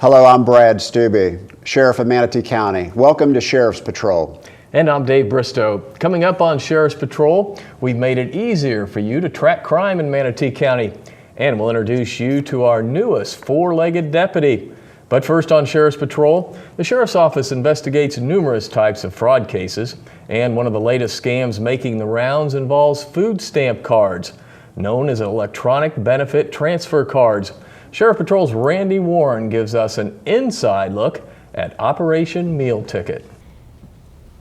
Hello, I'm Brad Stubbe, Sheriff of Manatee County. Welcome to Sheriff's Patrol. And I'm Dave Bristow. Coming up on Sheriff's Patrol, we've made it easier for you to track crime in Manatee County. And we'll introduce you to our newest four-legged deputy. But first on Sheriff's Patrol, the Sheriff's Office investigates numerous types of fraud cases. And one of the latest scams making the rounds involves food stamp cards, known as electronic benefit transfer cards. Sheriff Patrol's Randy Warren gives us an inside look at Operation Meal Ticket.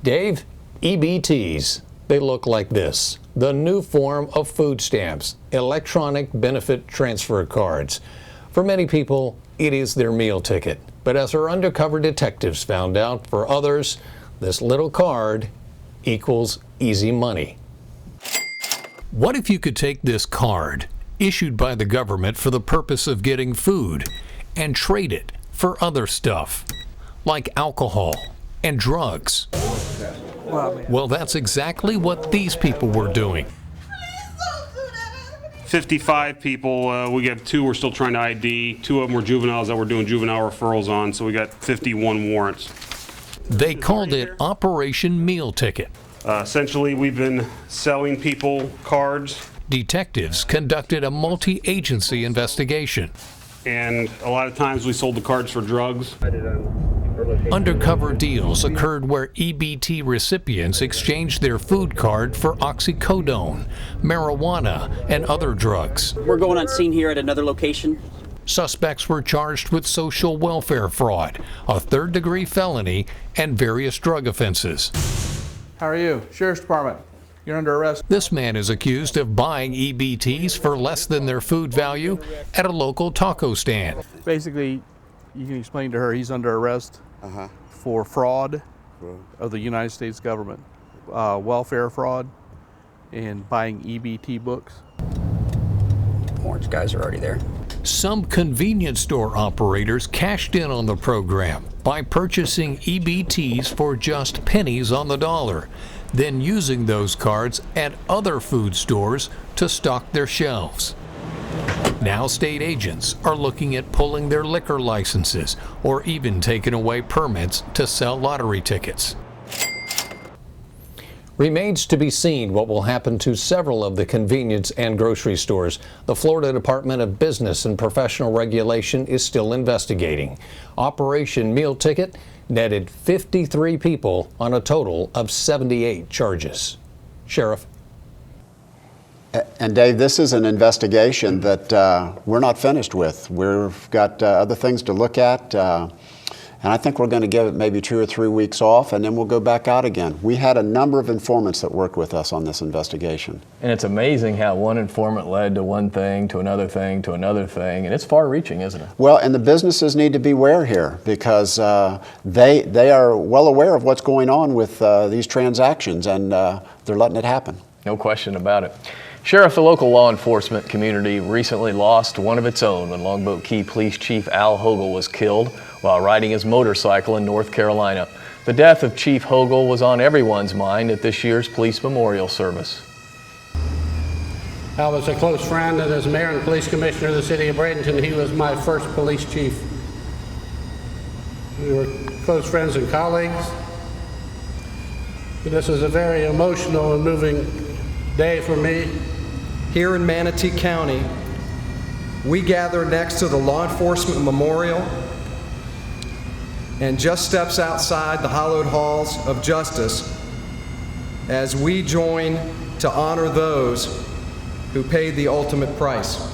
Dave, EBTs, they look like this. The new form of food stamps, electronic benefit transfer cards. For many people, it is their meal ticket. But as our undercover detectives found out, for others, this little card equals easy money. What if you could take this card, issued by the government for the purpose of getting food, and trade it for other stuff, like alcohol and drugs? Well, that's exactly what these people were doing. 55 people, we got 2 we're still trying to ID. 2 of them were juveniles that we're doing juvenile referrals on, so we got 51 warrants. They called it Operation Meal Ticket. Essentially, we've been selling people cards. Detectives conducted a multi-agency investigation. And a lot of times we sold the cards for drugs. Undercover deals occurred where EBT recipients exchanged their food card for oxycodone, marijuana, and other drugs. We're going on scene here at another location. Suspects were charged with social welfare fraud, a third-degree felony, and various drug offenses. How are you? Sheriff's Department. You're under arrest. This man is accused of buying EBTs for less than their food value at a local taco stand. Basically, you can explain to her he's under arrest for fraud of the United States government, welfare fraud, and buying EBT books. Orange guys are already there. Some convenience store operators cashed in on the program by purchasing EBTs for just pennies on the dollar, then using those cards at other food stores to stock their shelves. Now state agents are looking at pulling their liquor licenses or even taking away permits to sell lottery tickets. Remains to be seen what will happen to several of the convenience and grocery stores. The Florida Department of Business and Professional Regulation is still investigating. Operation Meal Ticket netted 53 people on a total of 78 charges. Sheriff. And Dave, this is an investigation that we're not finished with. We've got other things to look at, and I think we're going to give it maybe 2 or 3 weeks off, and then we'll go back out again. We had a number of informants that worked with us on this investigation. And it's amazing how one informant led to one thing, to another thing, to another thing, and it's far-reaching, isn't it? Well, and the businesses need to beware here because they are well aware of what's going on with these transactions, and they're letting it happen. No question about it. Sheriff, the local law enforcement community recently lost one of its own when Longboat Key Police Chief Al Hogle was killed while riding his motorcycle in North Carolina. The death of Chief Hogle was on everyone's mind at this year's police memorial service. Al was a close friend, and as mayor and police commissioner of the city of Bradenton, he was my first police chief. We were close friends and colleagues. This is a very emotional and moving day for me. Here in Manatee County, we gather next to the Law Enforcement Memorial and just steps outside the hallowed halls of justice as we join to honor those who paid the ultimate price.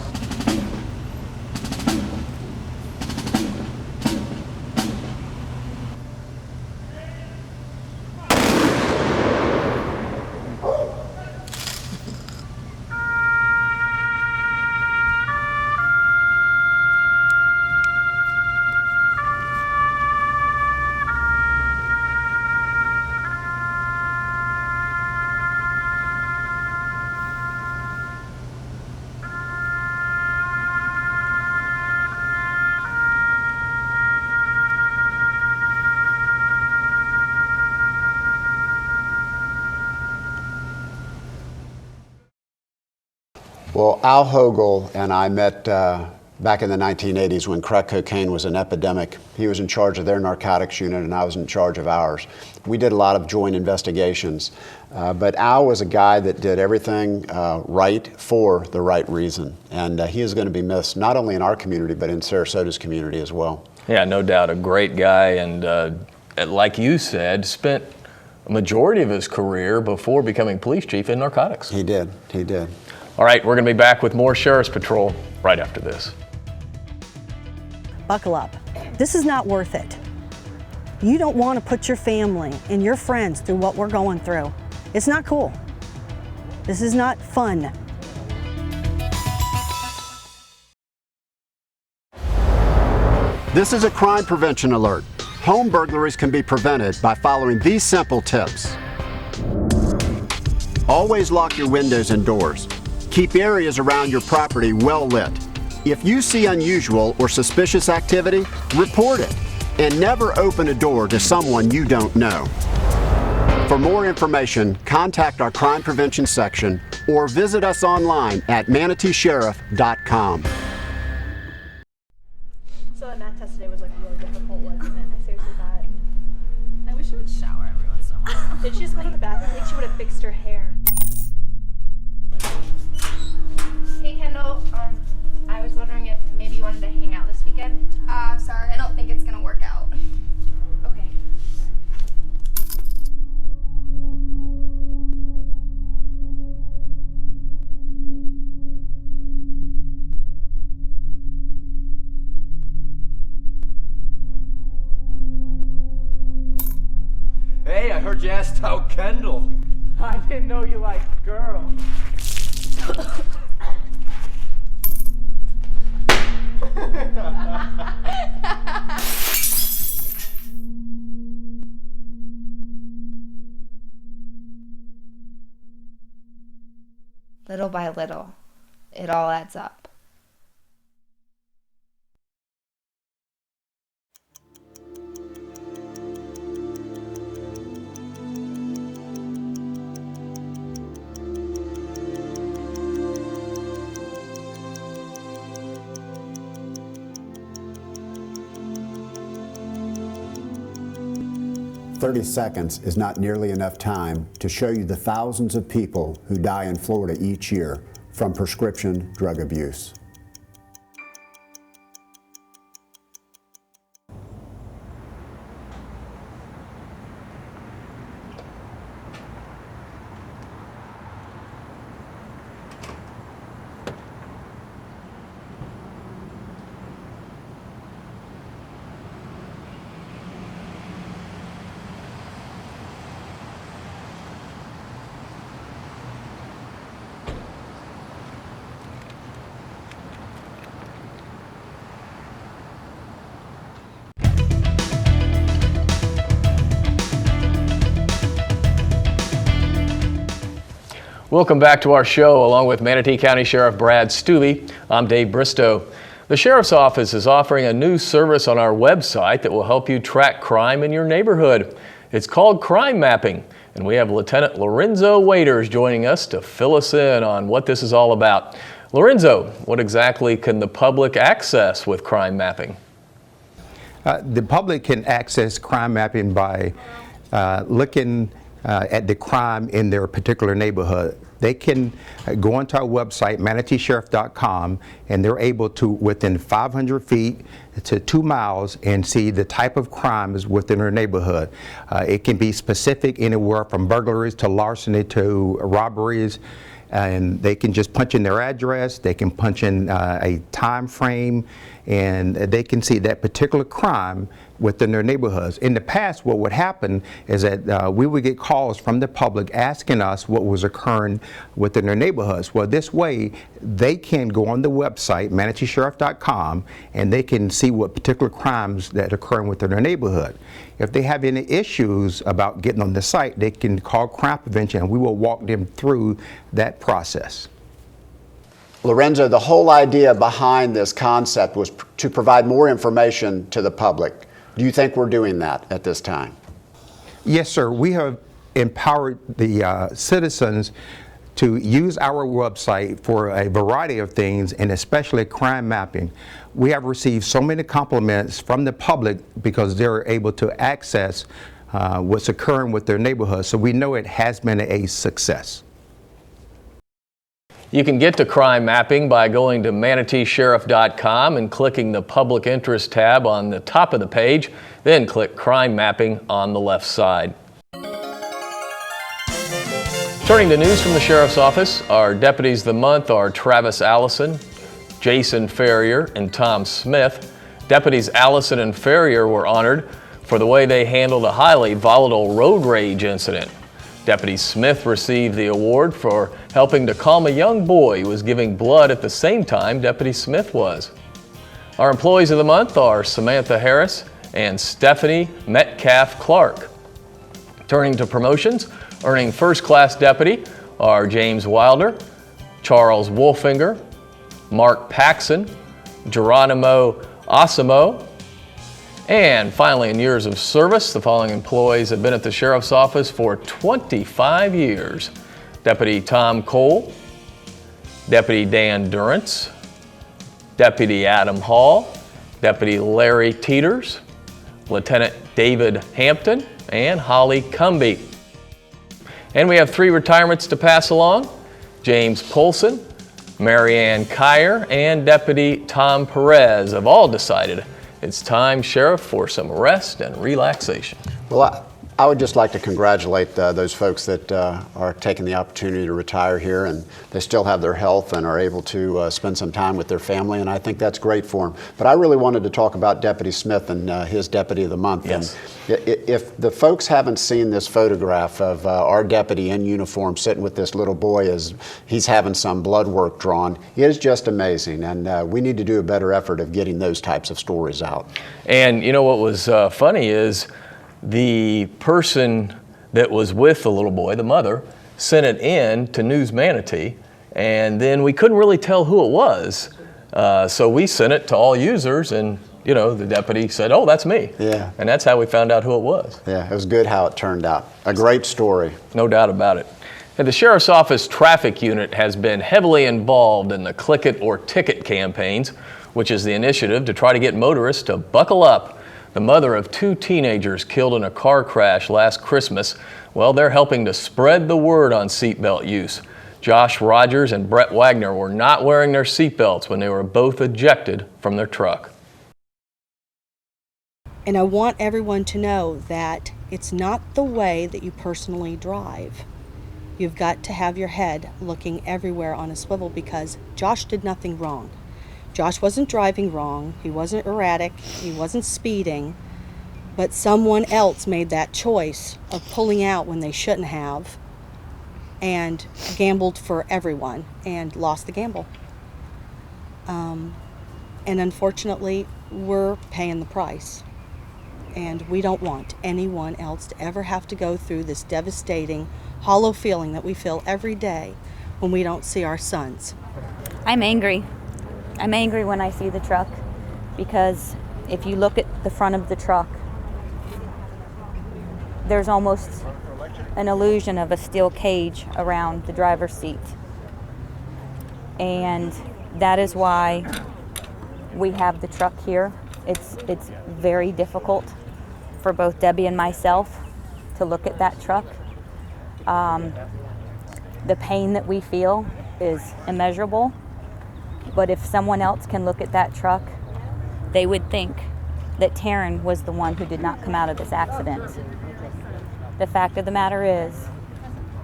Well, Al Hogle and I met back in the 1980s when crack cocaine was an epidemic. He was in charge of their narcotics unit and I was in charge of ours. We did a lot of joint investigations. But Al was a guy that did everything right for the right reason. And he is going to be missed, not only in our community, but in Sarasota's community as well. Yeah, no doubt, a great guy, and like you said, spent a majority of his career before becoming police chief in narcotics. He did. All right, we're going to be back with more Sheriff's Patrol right after this. Buckle up. This is not worth it. You don't want to put your family and your friends through what we're going through. It's not cool. This is not fun. This is a crime prevention alert. Home burglaries can be prevented by following these simple tips. Always lock your windows and doors. Keep areas around your property well lit. If you see unusual or suspicious activity, report it. And never open a door to someone you don't know. For more information, contact our crime prevention section or visit us online at manateesheriff.com. So that math test today was like really difficult, wasn't it? I seriously thought. I wish she would shower every once in a while. Did she just go to the bathroom? I think she would have fixed her hair. Hey Kendall, I was wondering if maybe you wanted to hang out this weekend? Sorry, I don't think it's gonna work out. Okay. Hey, I heard you asked out Kendall. I didn't know you liked girls. Little by little, it all adds up. "30 seconds is not nearly enough time to show you the thousands of people who die in Florida each year from prescription drug abuse. Welcome back to our show along with Manatee County Sheriff Brad Stubbe. I'm Dave Bristow. The Sheriff's Office is offering a new service on our website that will help you track crime in your neighborhood. It's called Crime Mapping, and we have Lieutenant Lorenzo Waiters joining us to fill us in on what this is all about. Lorenzo, what exactly can the public access with Crime Mapping? The public can access crime mapping by looking at the crime in their particular neighborhood. They can go onto our website, manateesheriff.com, and they're able to, within 500 feet to 2 miles, and see the type of crimes within their neighborhood. It can be specific anywhere from burglaries to larceny to robberies. And they can just punch in their address, they can punch in a time frame, and they can see that particular crime within their neighborhoods. In the past, what would happen is that we would get calls from the public asking us what was occurring within their neighborhoods. Well, this way, they can go on the website, manateesheriff.com, and they can see what particular crimes that are occurring within their neighborhood. If they have any issues about getting on the site, they can call crime prevention, and we will walk them through that process. Lorenzo, the whole idea behind this concept was to provide more information to the public. Do you think we're doing that at this time? Yes, sir. We have empowered the citizens to use our website for a variety of things, and especially crime mapping. We have received so many compliments from the public because they're able to access what's occurring with their neighborhood. So we know it has been a success. You can get to crime mapping by going to ManateeSheriff.com and clicking the Public Interest tab on the top of the page, then click Crime Mapping on the left side. Turning to news from the Sheriff's Office, our deputies of the month are Travis Allison, Jason Ferrier, and Tom Smith. Deputies Allison and Ferrier were honored for the way they handled a highly volatile road rage incident. Deputy Smith received the award for helping to calm a young boy who was giving blood at the same time Deputy Smith was. Our employees of the month are Samantha Harris and Stephanie Metcalf Clark. Turning to promotions, earning first class deputy are James Wilder, Charles Wolfinger, Mark Paxson, Geronimo Osimo, and finally, in years of service, the following employees have been at the Sheriff's Office for 25 years. Deputy Tom Cole, Deputy Dan Durrance, Deputy Adam Hall, Deputy Larry Teeters, Lieutenant David Hampton, and Holly Cumby. And we have 3 retirements to pass along: James Polson, Marianne Kyer, and Deputy Tom Perez have all decided it's time, Sheriff, for some rest and relaxation. Well, I would just like to congratulate those folks that are taking the opportunity to retire here, and they still have their health and are able to spend some time with their family, and I think that's great for them. But I really wanted to talk about Deputy Smith and his Deputy of the Month. Yes. And if the folks haven't seen this photograph of our deputy in uniform sitting with this little boy as he's having some blood work drawn, it is just amazing, and we need to do a better effort of getting those types of stories out. And you know what was funny is the person that was with the little boy, the mother, sent it in to News Manatee, and then we couldn't really tell who it was. So we sent it to all users, and you know, the deputy said, "Oh, that's me." Yeah. And that's how we found out who it was. Yeah, it was good how it turned out. A great story. No doubt about it. And the Sheriff's Office Traffic Unit has been heavily involved in the Click It or Ticket campaigns, which is the initiative to try to get motorists to buckle up. The mother of 2 teenagers killed in a car crash last Christmas, well, they're helping to spread the word on seatbelt use. Josh Rogers and Brett Wagner were not wearing their seatbelts when they were both ejected from their truck. And I want everyone to know that it's not the way that you personally drive. You've got to have your head looking everywhere on a swivel, because Josh did nothing wrong. Josh wasn't driving wrong, he wasn't erratic, he wasn't speeding, but someone else made that choice of pulling out when they shouldn't have and gambled for everyone and lost the gamble. And unfortunately, we're paying the price. And we don't want anyone else to ever have to go through this devastating, hollow feeling that we feel every day when we don't see our sons. I'm angry. I'm angry when I see the truck, because if you look at the front of the truck, there's almost an illusion of a steel cage around the driver's seat. And that is why we have the truck here. It's very difficult for both Debbie and myself to look at that truck. The pain that we feel is immeasurable. But if someone else can look at that truck, they would think that Taryn was the one who did not come out of this accident. The fact of the matter is,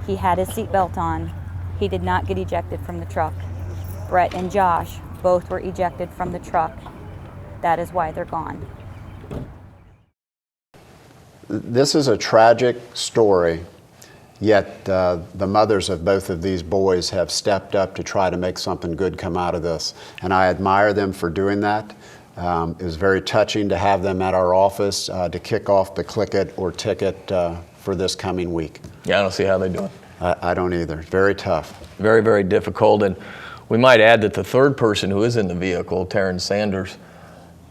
he had his seatbelt on. He did not get ejected from the truck. Brett and Josh both were ejected from the truck. That is why they're gone. This is a tragic story, yet the mothers of both of these boys have stepped up to try to make something good come out of this. And I admire them for doing that. It was very touching to have them at our office to kick off the Click It or Ticket for this coming week. Yeah, I don't see how they do it. I don't either. Very tough. Very, very difficult. And we might add that the third person who is in the vehicle, Taryn Sanders,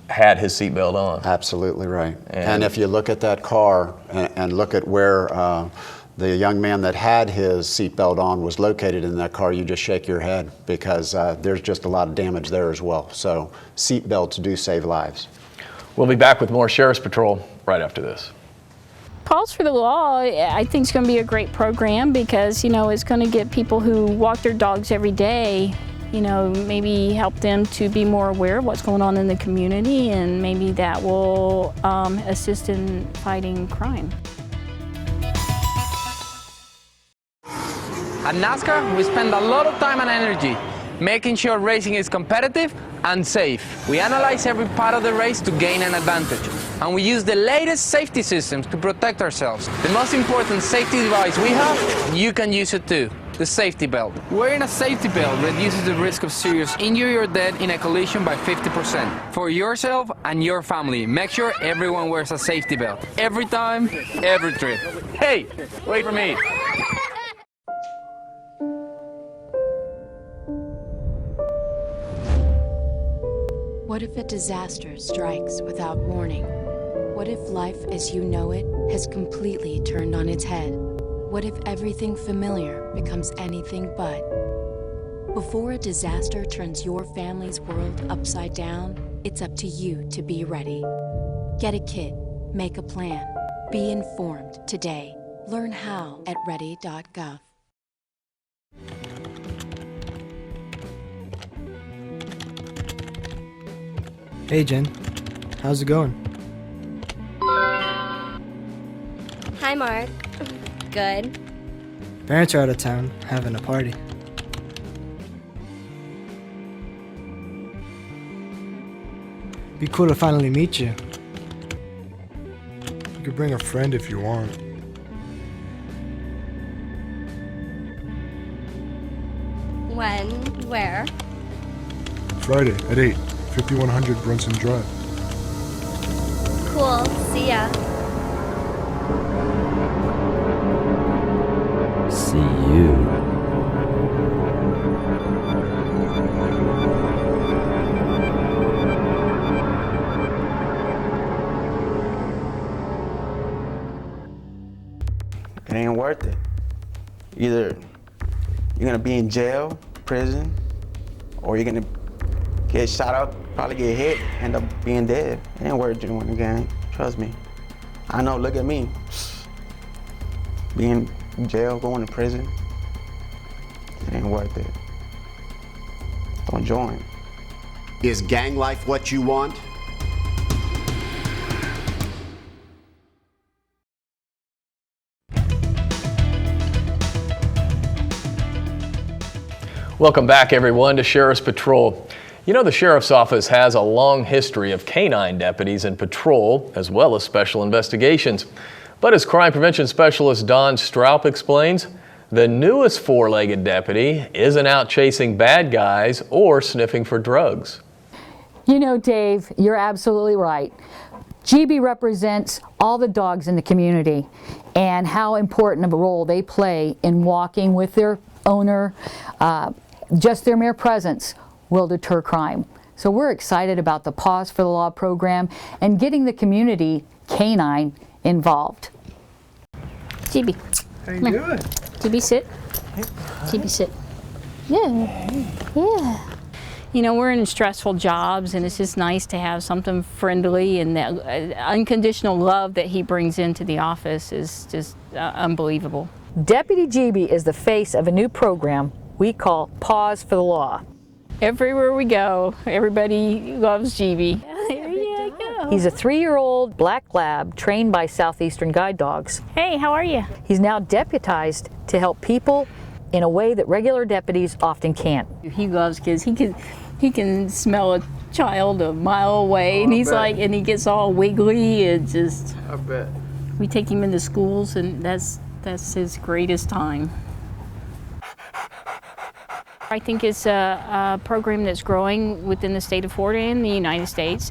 had his seatbelt on. Absolutely right. And if you look at that car and look at where the young man that had his seatbelt on was located in that car, you just shake your head because there's just a lot of damage there as well. So seatbelts do save lives. We'll be back with more Sheriff's Patrol right after this. Paws for the Law, I think, is going to be a great program because, it's going to get people who walk their dogs every day, maybe help them to be more aware of what's going on in the community, and maybe that will assist in fighting crime. At NASCAR, we spend a lot of time and energy making sure racing is competitive and safe. We analyze every part of the race to gain an advantage, and we use the latest safety systems to protect ourselves. The most important safety device we have, you can use it too, the safety belt. Wearing a safety belt reduces the risk of serious injury or death in a collision by 50%. For yourself and your family, make sure everyone wears a safety belt. Every time, every trip. Hey, wait for me. What if a disaster strikes without warning? What if life as you know it has completely turned on its head? What if everything familiar becomes anything but? Before a disaster turns your family's world upside down, it's up to you to be ready. Get a kit, make a plan, be informed today. Learn how at ready.gov. Hey Jen, how's it going? Hi Mark. Good. Parents are out of town, having a party. Be cool to finally meet you. You could bring a friend if you want. When? Where? Friday at 8, 5100 Brunson Drive. Cool. See ya. See you. It ain't worth it. Either you're gonna be in jail, prison, or you're gonna get shot up, probably get hit, end up being dead. It ain't worth doing the gang, trust me. I know, look at me. Being in jail, going to prison, it ain't worth it. Don't join. Is gang life what you want? Welcome back, everyone, to Sheriff's Patrol. You know, the Sheriff's Office has a long history of canine deputies in patrol, as well as special investigations. But as crime prevention specialist Don Stroup explains, the newest four-legged deputy isn't out chasing bad guys or sniffing for drugs. You know, Dave, you're absolutely right. GB represents all the dogs in the community and how important of a role they play in walking with their owner. Just their mere presence will deter crime. So we're excited about the Paws for the Law program and getting the community canine involved. GB. How you Come doing? here. GB, sit. GB, sit. Yeah. Yeah. You know, we're in stressful jobs, and it's just nice to have something friendly, and that unconditional love that he brings into the office is just unbelievable. Deputy GB is the face of a new program we call Paws for the Law. Everywhere we go, everybody loves GB. There you go. He's a 3-year-old black lab trained by Southeastern Guide Dogs. Hey, how are you? He's now deputized to help people in a way that regular deputies often can't. He loves kids. He can smell a child a mile away, and he's like, and he gets all wiggly. It just. I bet. We take him into schools, and that's his greatest time. I think it's a program that's growing within the state of Florida and the United States.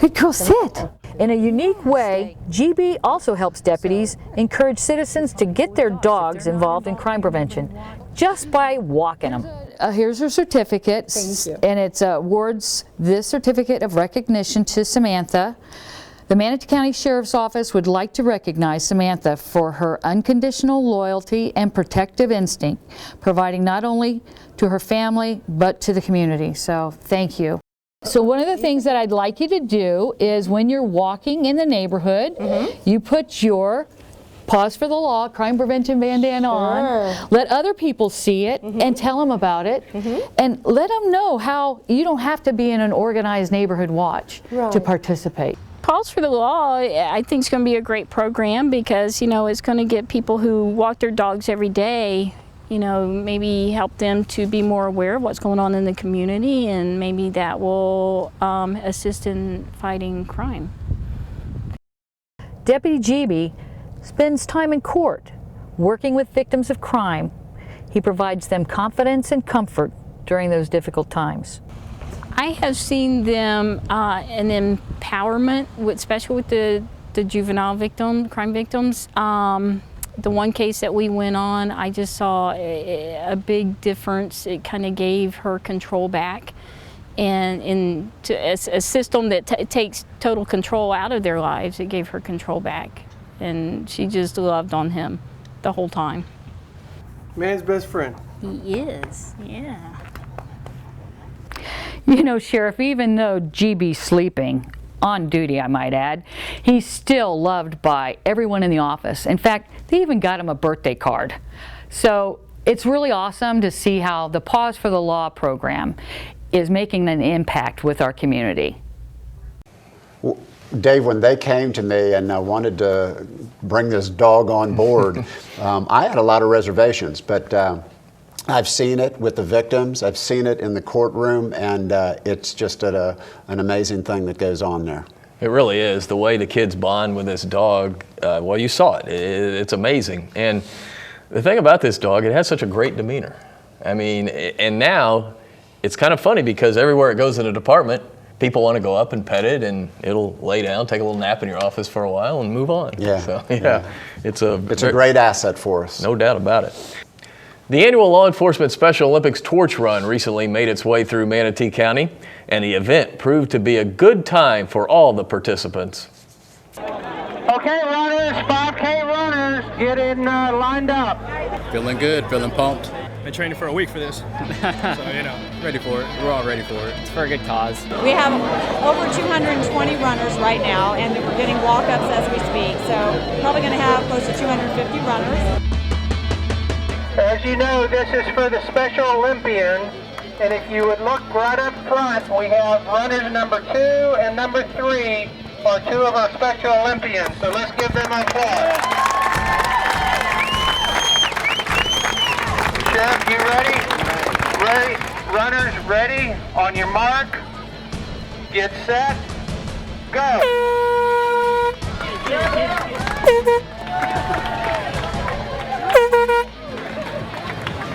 Good girl, sit. In a unique way, GB also helps deputies encourage citizens to get their dogs involved in crime prevention just by walking them. Here's her certificate, and it awards this certificate of recognition to Samantha. The Manatee County Sheriff's Office would like to recognize Samantha for her unconditional loyalty and protective instinct, providing not only to her family, but to the community. So thank you. So one of the things that I'd like you to do is when you're walking in the neighborhood, you put your Pause for the Law crime prevention bandana on, let other people see it and tell them about it, and let them know how you don't have to be in an organized neighborhood watch to participate. Pause for the Law, I think, is going to be a great program because, you know, it's going to get people who walk their dogs every day, you know, maybe help them to be more aware of what's going on in the community, and maybe that will assist in fighting crime. Deputy GB spends time in court working with victims of crime. He provides them confidence and comfort during those difficult times. I have seen them an empowerment, especially with the juvenile crime victims. The one case that we went on, I just saw a big difference. It kind of gave her control back, and into a system that takes total control out of their lives, it gave her control back, and she just loved on him the whole time. Man's best friend. He is, yeah. You know, Sheriff, even though GB's sleeping, on duty I might add, he's still loved by everyone in the office. In fact, they even got him a birthday card. So it's really awesome to see how the Pause for the Law program is making an impact with our community. Dave, when they came to me and wanted to bring this dog on board, I had a lot of reservations, but I've seen it with the victims, I've seen it in the courtroom, and it's just an amazing thing that goes on there. It really is. The way the kids bond with this dog, well, you saw it. It's amazing. And the thing about this dog, it has such a great demeanor. I mean, and now it's kind of funny because everywhere it goes in a department, people want to go up and pet it, and it'll lay down, take a little nap in your office for a while, and move on. Yeah. So, yeah. It's a great asset for us. No doubt about it. The annual Law Enforcement Special Olympics Torch Run recently made its way through Manatee County, and the event proved to be a good time for all the participants. Okay, runners, 5K runners, get in lined up. Feeling good, feeling pumped. Been training for a week for this, so you know, ready for it. We're all ready for it. It's for a good cause. We have over 220 runners right now, and we're getting walk-ups as we speak, so probably going to have close to 250 runners. As you know, this is for the Special Olympians, and if you would look right up front, we have runners number 2 and number 3 are 2 of our Special Olympians, so let's give them applause. Sheriff, you ready? Ready? Runners ready? On your mark, get set, go!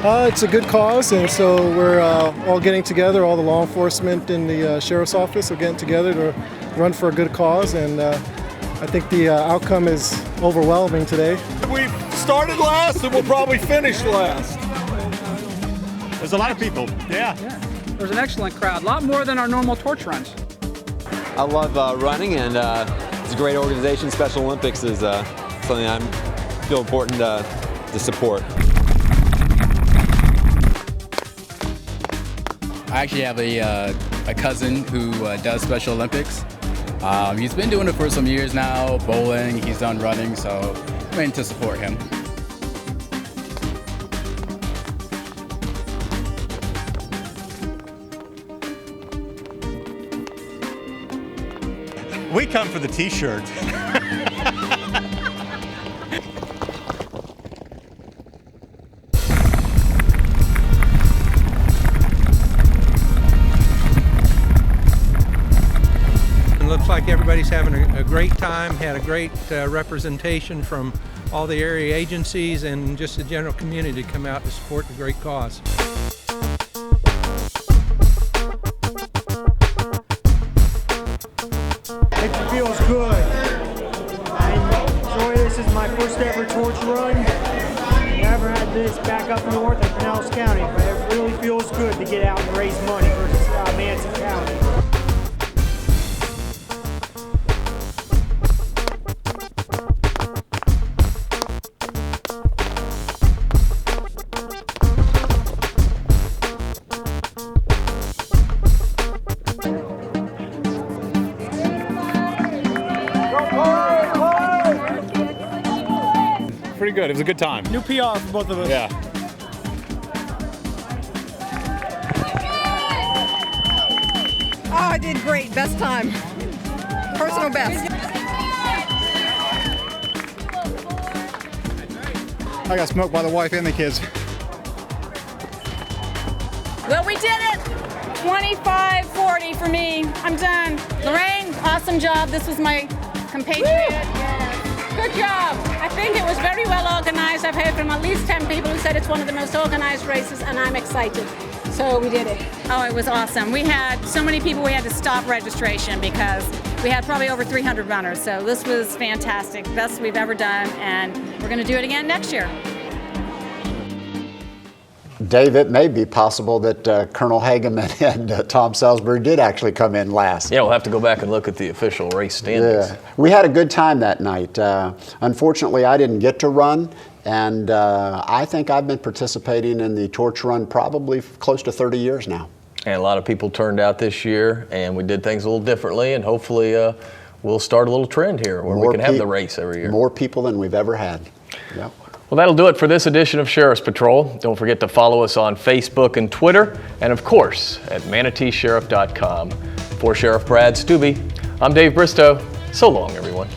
It's a good cause, and so we're all getting together, all the law enforcement and the Sheriff's Office are getting together to run for a good cause, and I think the outcome is overwhelming today. We started last and we'll probably finish last. There's a lot of people, yeah. There was an excellent crowd, a lot more than our normal torch runs. I love running, and it's a great organization. Special Olympics is something I feel important to support. I actually have a cousin who does Special Olympics. He's been doing it for some years now, bowling, he's done running, so I'm in to support him. We come for the t-shirt. Looks like everybody's having a great time, had a great representation from all the area agencies and just the general community to come out to support the great cause. It feels good. I enjoy this. This is my first ever torch run. Never had this back up north in Pinellas County, but it really feels good to get out and raise money for Manatee County. pretty good. It was a good time. New PR for both of us. Yeah. Oh, I did great. Best time. Personal best. I got smoked by the wife and the kids. Well, we did it. 25-40 for me. I'm done. Lorraine, awesome job. This was my compatriot. Good job. I think it was very well organized. I've heard from at least 10 people who said it's one of the most organized races, and I'm excited. So we did it. Oh, it was awesome. We had so many people we had to stop registration because we had probably over 300 runners. So this was fantastic. Best we've ever done, and we're going to do it again next year. Dave, it may be possible that Colonel Hageman and Tom Salisbury did actually come in last. Yeah, we'll have to go back and look at the official race standings. Yeah. We had a good time that night. Unfortunately, I didn't get to run, and I think I've been participating in the torch run probably close to 30 years now. And a lot of people turned out this year, and we did things a little differently, and hopefully we'll start a little trend here where we can have the race every year. More people than we've ever had. Yep. Well, that'll do it for this edition of Sheriff's Patrol. Don't forget to follow us on Facebook and Twitter, and of course at manateesheriff.com. For Sheriff Brad Stubbe, I'm Dave Bristow. So long, everyone.